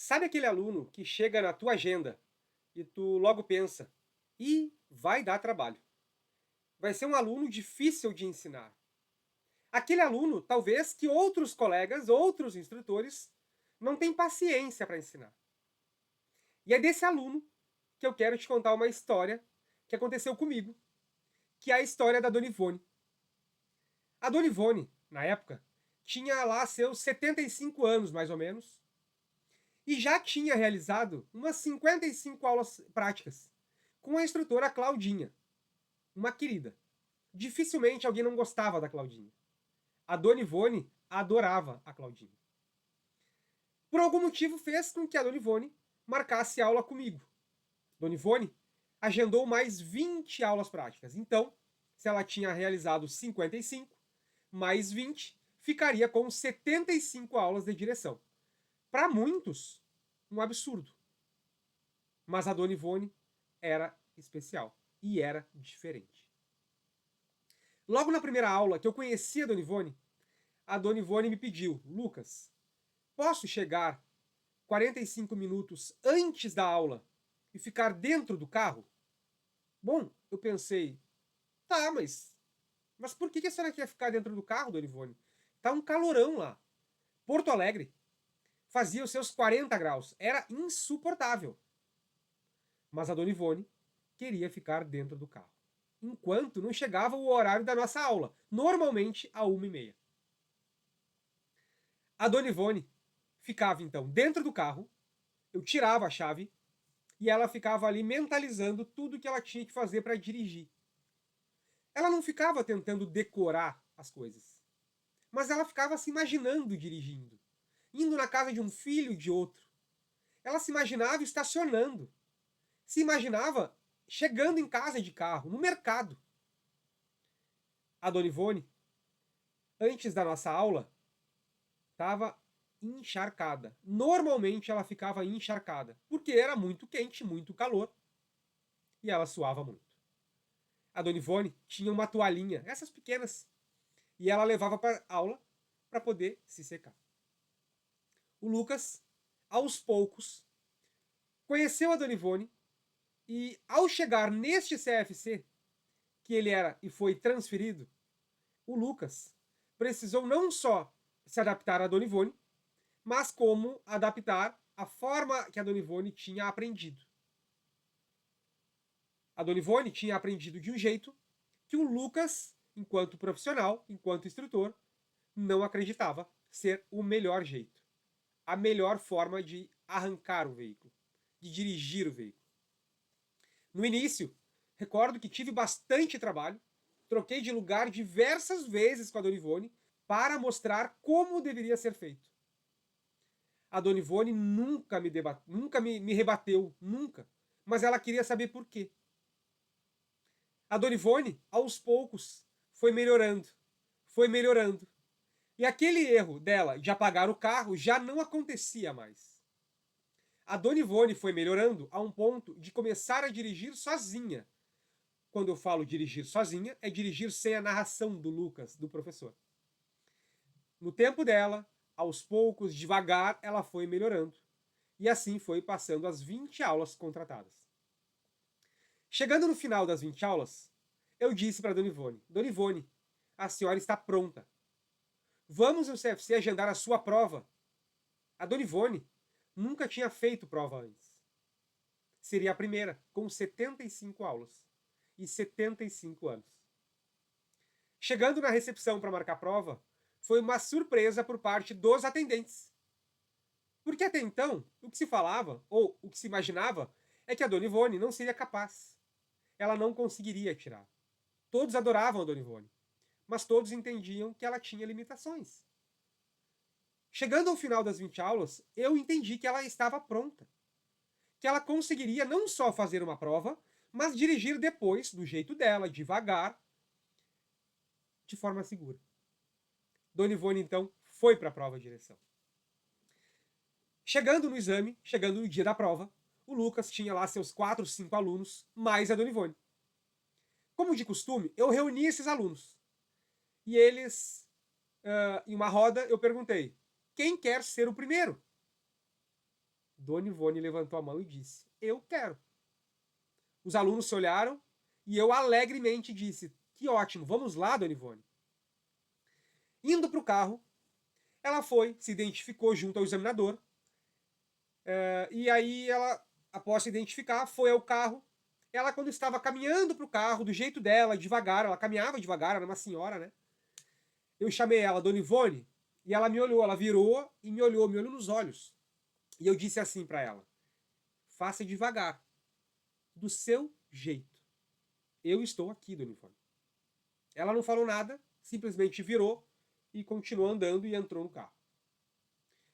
Sabe aquele aluno que chega na tua agenda e tu logo pensa: "Ih, vai dar trabalho. Vai ser um aluno difícil de ensinar". Aquele aluno, talvez, que outros colegas, outros instrutores não têm paciência para ensinar. E é desse aluno que eu quero te contar uma história que aconteceu comigo, que é a história da Dona Ivone. A Dona Ivone, na época, tinha lá seus 75 anos, mais ou menos, e já tinha realizado umas 55 aulas práticas com a instrutora Claudinha, uma querida. Dificilmente alguém não gostava da Claudinha. A Dona Ivone adorava a Claudinha. Por algum motivo fez com que a Dona Ivone marcasse aula comigo. Dona Ivone agendou mais 20 aulas práticas. Então, se ela tinha realizado 55, mais 20, ficaria com 75 aulas de direção. Para muitos, um absurdo. Mas a Dona Ivone era especial e era diferente. Logo na primeira aula que eu conheci a Dona Ivone me pediu: Lucas, posso chegar 45 minutos antes da aula e ficar dentro do carro? Bom, eu pensei, tá, mas por que a senhora quer ficar dentro do carro, Dona Ivone? Tá um calorão lá. Porto Alegre fazia os seus 40 graus. Era insuportável. Mas a Dona Ivone queria ficar dentro do carro. Enquanto não chegava o horário da nossa aula, normalmente a 1h30. A Dona Ivone ficava então dentro do carro, eu tirava a chave e ela ficava ali mentalizando tudo que ela tinha que fazer para dirigir. Ela não ficava tentando decorar as coisas, mas ela ficava se imaginando dirigindo, indo na casa de um filho de outro. Ela se imaginava estacionando, se imaginava chegando em casa de carro, no mercado. A Dona Ivone, antes da nossa aula, estava encharcada. Normalmente ela ficava encharcada, porque era muito quente, muito calor, e ela suava muito. A Dona Ivone tinha uma toalhinha, essas pequenas, e ela levava para aula para poder se secar. O Lucas, aos poucos, conheceu a Dona Ivone e, ao chegar neste CFC, que ele era e foi transferido, o Lucas precisou não só se adaptar à Dona Ivone, mas como adaptar a forma que a Dona Ivone tinha aprendido. A Dona Ivone tinha aprendido de um jeito que o Lucas, enquanto profissional, enquanto instrutor, não acreditava ser o melhor jeito. A melhor forma de arrancar o veículo, de dirigir o veículo. No início, recordo que tive bastante trabalho, troquei de lugar diversas vezes com a Dona Ivone para mostrar como deveria ser feito. A Dona Ivone nunca me rebateu, nunca. Mas ela queria saber por quê. A Dona Ivone, aos poucos, foi melhorando. Foi melhorando. E aquele erro dela de apagar o carro já não acontecia mais. A Dona Ivone foi melhorando a um ponto de começar a dirigir sozinha. Quando eu falo dirigir sozinha, é dirigir sem a narração do Lucas, do professor. No tempo dela, aos poucos, devagar, ela foi melhorando. E assim foi passando as 20 aulas contratadas. Chegando no final das 20 aulas, eu disse para Dona Ivone, a senhora está pronta. Vamos no CFC agendar a sua prova. A Dona Ivone nunca tinha feito prova antes. Seria a primeira, com 75 aulas e 75 anos. Chegando na recepção para marcar prova, foi uma surpresa por parte dos atendentes. Porque até então, o que se falava, ou o que se imaginava, é que a Dona Ivone não seria capaz. Ela não conseguiria tirar. Todos adoravam a Dona Ivone, mas todos entendiam que ela tinha limitações. Chegando ao final das 20 aulas, eu entendi que ela estava pronta. Que ela conseguiria não só fazer uma prova, mas dirigir depois, do jeito dela, devagar, de forma segura. Dona Ivone, então, foi para a prova de direção. Chegando no exame, chegando no dia da prova, o Lucas tinha lá seus 4, 5 alunos, mais a Dona Ivone. Como de costume, eu reuni esses alunos. E eles, em uma roda, eu perguntei: quem quer ser o primeiro? Dona Ivone levantou a mão e disse: eu quero. Os alunos se olharam e eu alegremente disse: que ótimo, vamos lá, Dona Ivone. Indo para o carro, ela foi, se identificou junto ao examinador, e aí ela, após se identificar, foi ao carro. Ela, quando estava caminhando para o carro, do jeito dela, devagar, ela caminhava devagar, era uma senhora, né? Eu chamei ela, Dona Ivone, e ela me olhou, ela virou e me olhou nos olhos. E eu disse assim para ela: faça devagar, do seu jeito. Eu estou aqui, Dona Ivone. Ela não falou nada, simplesmente virou e continuou andando e entrou no carro.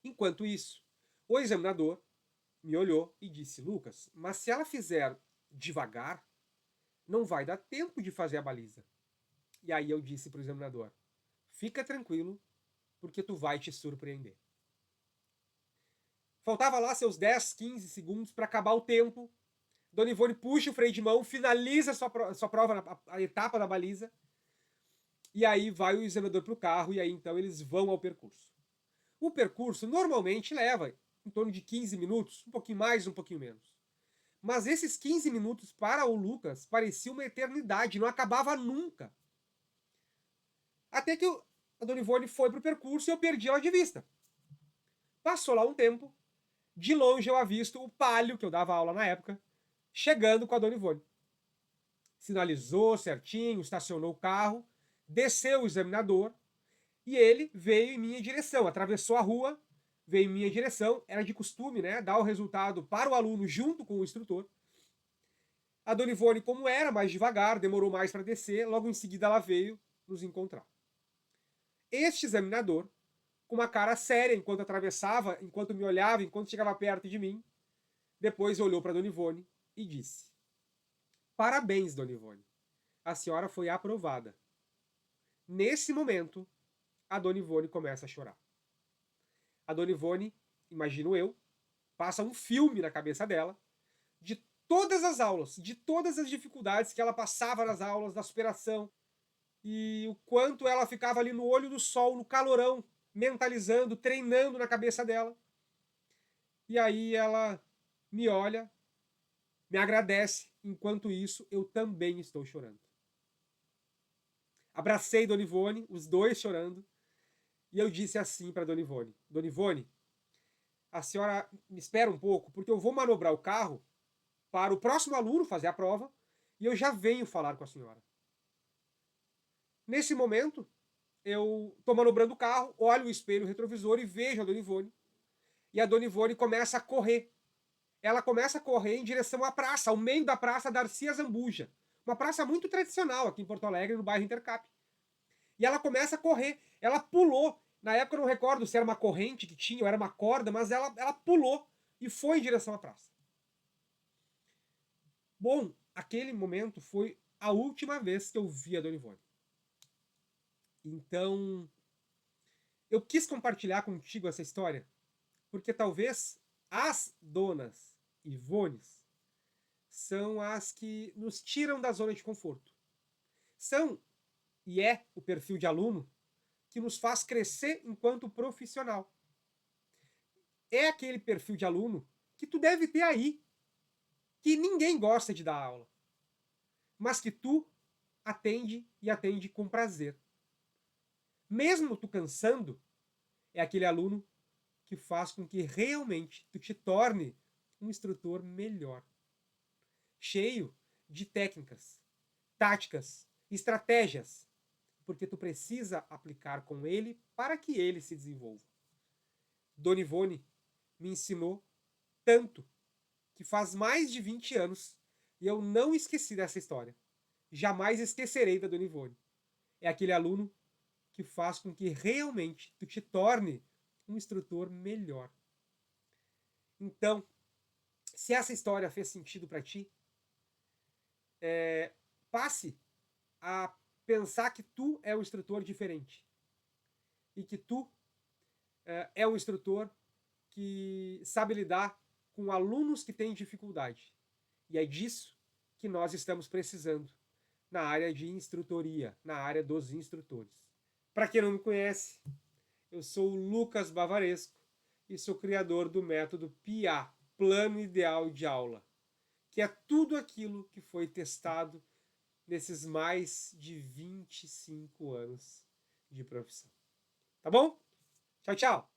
Enquanto isso, o examinador me olhou e disse: Lucas, mas se ela fizer devagar, não vai dar tempo de fazer a baliza. E aí eu disse para o examinador: fica tranquilo, porque tu vai te surpreender. Faltava lá seus 10, 15 segundos para acabar o tempo. Dona Ivone puxa o freio de mão, finaliza sua prova, a etapa da baliza. E aí vai o examinador para o carro e aí então eles vão ao percurso. O percurso normalmente leva em torno de 15 minutos, um pouquinho mais, um pouquinho menos. Mas esses 15 minutos para o Lucas parecia uma eternidade, não acabava nunca. Até que a Dona Ivone foi para o percurso e eu perdi ela de vista. Passou lá um tempo, de longe eu avisto o Palio, que eu dava aula na época, chegando com a Dona Ivone. Sinalizou certinho, estacionou o carro, desceu o examinador e ele veio em minha direção, atravessou a rua, veio em minha direção, era de costume, né, dar o resultado para o aluno junto com o instrutor. A Dona Ivone, como era mais devagar, demorou mais para descer, logo em seguida ela veio nos encontrar. Este examinador, com uma cara séria enquanto atravessava, enquanto me olhava, enquanto chegava perto de mim, depois olhou para a Dona Ivone e disse: parabéns, Dona Ivone, a senhora foi aprovada. Nesse momento, a Dona Ivone começa a chorar. A Dona Ivone, imagino eu, passa um filme na cabeça dela de todas as aulas, de todas as dificuldades que ela passava nas aulas, da superação, e o quanto ela ficava ali no olho do sol, no calorão, mentalizando, treinando na cabeça dela. E aí ela me olha, me agradece, enquanto isso eu também estou chorando. Abracei Dona Ivone, os dois chorando, e eu disse assim para Dona Ivone: Dona Ivone, a senhora me espera um pouco, porque eu vou manobrar o carro para o próximo aluno fazer a prova e eu já venho falar com a senhora. Nesse momento, eu estou manobrando o carro, olho o espelho retrovisor e vejo a Dona Ivone. E a Dona Ivone começa a correr. Ela começa a correr em direção à praça, ao meio da praça Darcy Zambuja. Uma praça muito tradicional aqui em Porto Alegre, no bairro Intercap. E ela começa a correr. Ela pulou. Na época eu não recordo se era uma corrente que tinha ou era uma corda, mas ela pulou e foi em direção à praça. Bom, aquele momento foi a última vez que eu vi a Dona Ivone. Então, eu quis compartilhar contigo essa história, porque talvez as donas Ivones são as que nos tiram da zona de conforto. São, e é, o perfil de aluno que nos faz crescer enquanto profissional. É aquele perfil de aluno que tu deve ter aí, que ninguém gosta de dar aula, mas que tu atende e atende com prazer. Mesmo tu cansando, é aquele aluno que faz com que realmente tu te torne um instrutor melhor. Cheio de técnicas, táticas, estratégias, porque tu precisa aplicar com ele para que ele se desenvolva. Dona Ivone me ensinou tanto que faz mais de 20 anos e eu não esqueci dessa história. Jamais esquecerei da Dona Ivone. É aquele aluno que faz com que realmente tu te torne um instrutor melhor. Então, se essa história fez sentido para ti, passe a pensar que tu é um instrutor diferente. E que tu é um instrutor que sabe lidar com alunos que têm dificuldade. E é disso que nós estamos precisando na área de instrutoria, na área dos instrutores. Para quem não me conhece, eu sou o Lucas Bavaresco e sou criador do método PIA, plano ideal de aula, que é tudo aquilo que foi testado nesses mais de 25 anos de profissão. Tá bom? Tchau, tchau!